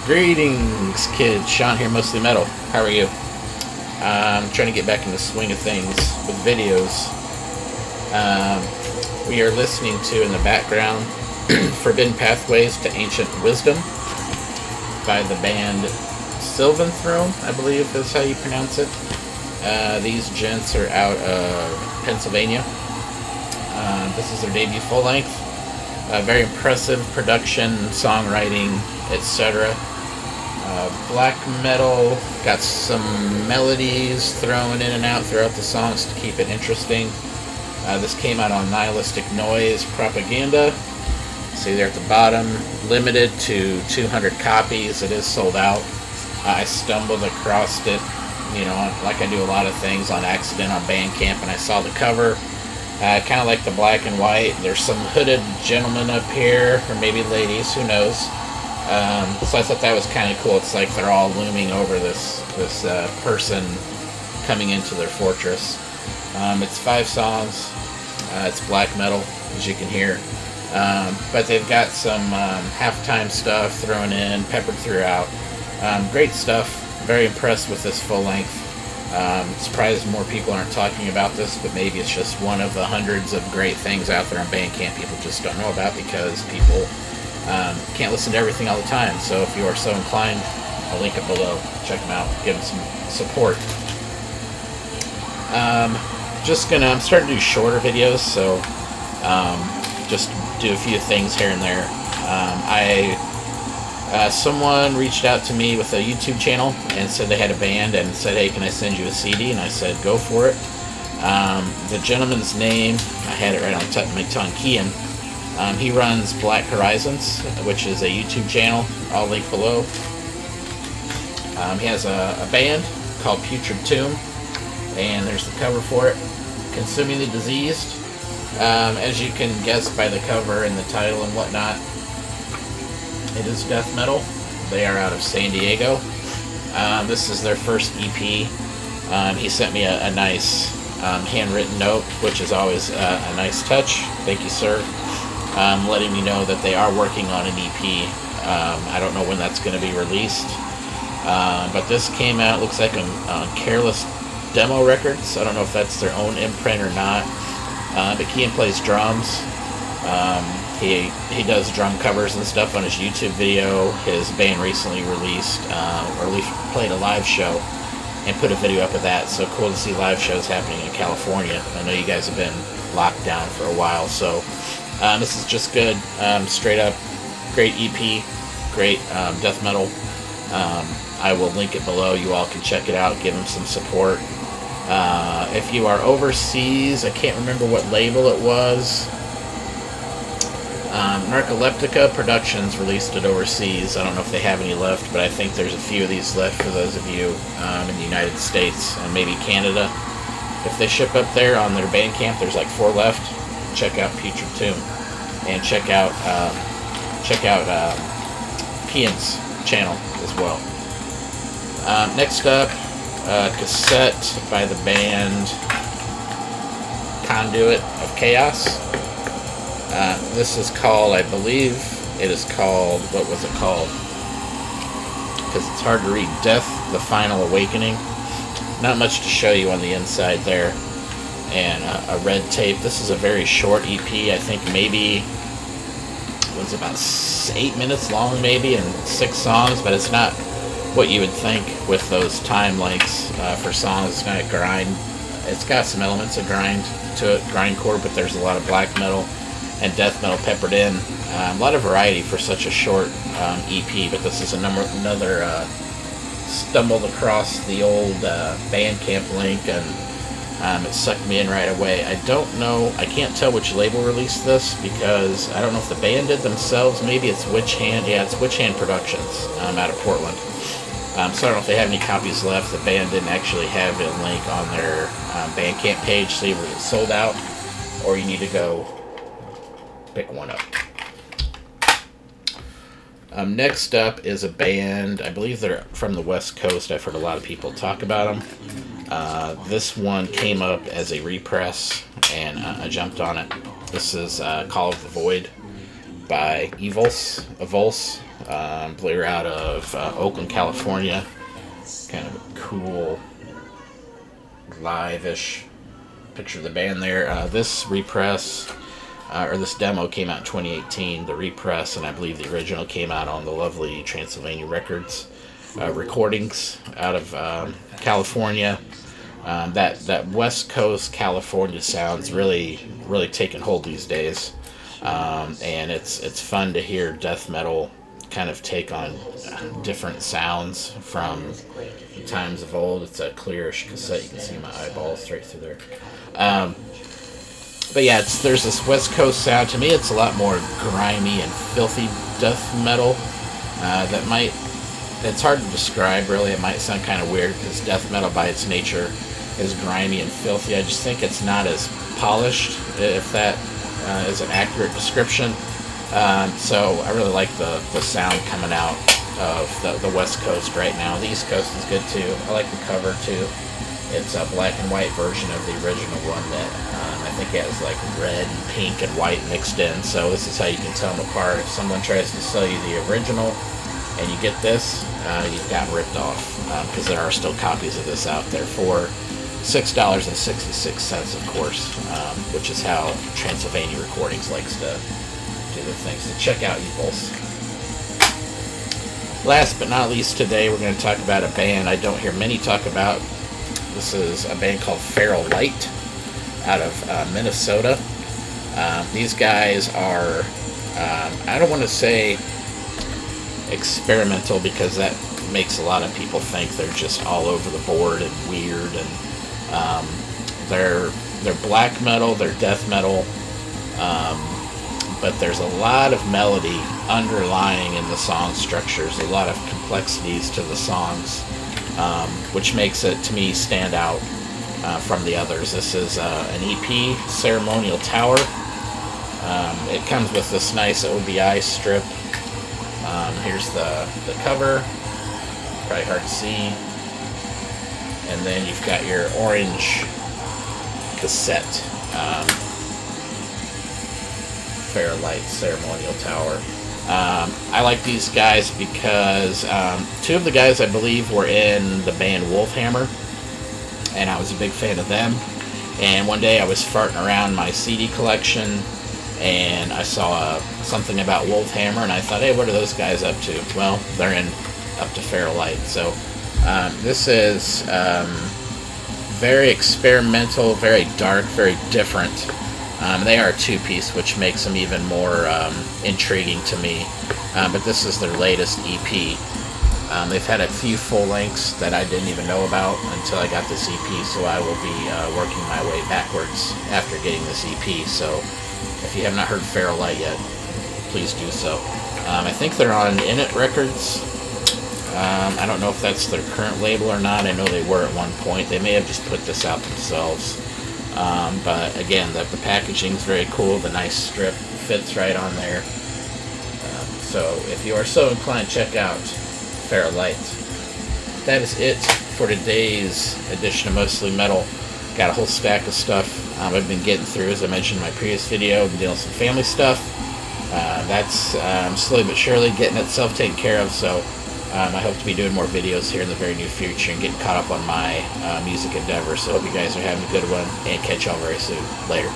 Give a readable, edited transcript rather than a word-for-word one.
Greetings, kids. Sean here, mostly metal. How are you? I'm trying to get back in the swing of things with videos. We are listening to, in the background, Forbidden Pathways to Ancient Wisdom by the band Silvanthrone, I believe is how you pronounce it. These gents are out of Pennsylvania. This is their debut full-length. Very impressive production, songwriting, etc. Black metal, got some melodies thrown in and out throughout the songs to keep it interesting. This came out on Nihilistic Noise Propaganda. See there at the bottom, limited to 200 copies. It is sold out. I stumbled across it, you know, like I do a lot of things, on accident on Bandcamp, and I saw the cover. Kind of like the black and white. There's some hooded gentlemen up here, or maybe ladies, who knows. So I thought that was kind of cool. It's like they're all looming over this person coming into their fortress. It's 5 songs. It's black metal, as you can hear. But they've got some halftime stuff thrown in, peppered throughout. Great stuff. Very impressed with this full length. Surprised more people aren't talking about this, but maybe it's just one of the hundreds of great things out there on Bandcamp people just don't know about because people can't listen to everything all the time. So if you are so inclined, I'll link it below. Check them out. Give them some support. I'm starting to do shorter videos, so just do a few things here and there. Someone reached out to me with a YouTube channel and said they had a band and said, hey, can I send you a CD? And I said, go for it. The gentleman's name, I had it right on the tip of my tongue, Kian. He runs Black Horizons, which is a YouTube channel. I'll link below. He has a band called Putrid, and there's the cover for it, Consuming the Diseased. As you can guess by the cover and the title and whatnot, it is death metal. They are out of San Diego. This is their first EP. He sent me a nice handwritten note, which is always a nice touch. Thank you, sir. Letting me know that they are working on an EP. I don't know when that's going to be released. But this came out, looks like, on Careless Demo Records. I don't know if that's their own imprint or not. But Kian plays drums. He does drum covers and stuff on his YouTube video. His band recently released, or at least played a live show and put a video up of that. So cool to see live shows happening in California. I know you guys have been locked down for a while, so this is just good. Straight up, great EP, great death metal. I will link it below. You all can check it out, give him some support. If you are overseas, I can't remember what label it was. Narcoleptica Productions released it overseas. I don't know if they have any left, but I think there's a few of these left for those of you in the United States and maybe Canada. If they ship up there on their Bandcamp, there's like 4 left. Check out Putrid Tomb, and check out Kian's channel as well. Next up, cassette by the band Conduit of Chaos. This is called, I believe it is called, what was it called? Because it's hard to read. Death, the Final Awakening. Not much to show you on the inside there. And a red tape. This is a very short EP. I think maybe it was about 8 minutes long, maybe, and 6 songs, but it's not what you would think with those time lengths for songs. It's not grind. It's got some elements of grind to it, grindcore, but there's a lot of black metal and death metal peppered in. A lot of variety for such a short EP, but this is another stumbled across the old Bandcamp link, and it sucked me in right away. I don't know, I can't tell which label released this, because I don't know if the band did themselves. Maybe it's Witch Hand. Yeah, it's Witch Hand Productions out of Portland. So I don't know if they have any copies left. The band didn't actually have a link on their Bandcamp page, so either it's sold out or you need to go pick one up. Next up is a band, I believe they're from the West Coast. I've heard a lot of people talk about them. This one came up as a repress, and I jumped on it. This is Call of the Void by Evulse. I believe they're out of Oakland, California. Kind of a cool, live-ish picture of the band there. This repress, or this demo, came out in 2018. The repress, and I believe the original, came out on the lovely Transylvania Records recordings out of California. That West Coast California sound's really taken hold these days, and it's fun to hear death metal kind of take on different sounds from the times of old. It's a clearish cassette. You can see my eyeballs right through there. But yeah, there's this West Coast sound. To me, it's a lot more grimy and filthy death metal. It's hard to describe, really. It might sound kind of weird because death metal by its nature is grimy and filthy. I just think it's not as polished, if that is an accurate description. So I really like the sound coming out of the West Coast right now. The East Coast is good too. I like the cover too. It's a black and white version of the original one that I think has like red, pink, and white mixed in. So this is how you can tell them apart. If someone tries to sell you the original and you get this, you've gotten ripped off, because there are still copies of this out there for $6.66, of course, which is how Transylvania Recordings likes to do their things. So check out Evulse. Last but not least, today we're going to talk about a band I don't hear many talk about. This is a band called Feral Light out of Minnesota. These guys are, I don't want to say experimental, because that makes a lot of people think they're just all over the board and weird, and they're black metal, they're death metal, but there's a lot of melody underlying in the song structures, a lot of complexities to the songs, which makes it, to me, stand out from the others. This is an EP, Ceremonial Tower. It comes with this nice OBI strip. Here's the cover, probably hard to see, and then you've got your orange cassette, Feral Light Ceremonial Tower. I like these guys because two of the guys, I believe, were in the band Wolfhammer, and I was a big fan of them. And one day I was farting around my CD collection, and I saw something about Wolfhammer, and I thought, hey, what are those guys up to? Well, they're up to Feral Light. So this is very experimental, very dark, very different. They are a two-piece, which makes them even more intriguing to me. But this is their latest EP. They've had a few full lengths that I didn't even know about until I got this EP, so I will be working my way backwards after getting this EP. So if you have not heard Feral Light yet, please do so. I think they're on Init Records. I don't know if that's their current label or not. I know they were at one point. They may have just put this out themselves. But again, the packaging is very cool. The nice strip fits right on there. So if you are so inclined, check out Feral Light. That is it for today's edition of Mostly Metal. Got a whole stack of stuff I've been getting through. As I mentioned in my previous video, I've been dealing with some family stuff. That's slowly but surely getting itself taken care of, so I hope to be doing more videos here in the very near future and getting caught up on my music endeavors. So I hope you guys are having a good one, and catch y'all very soon. Later.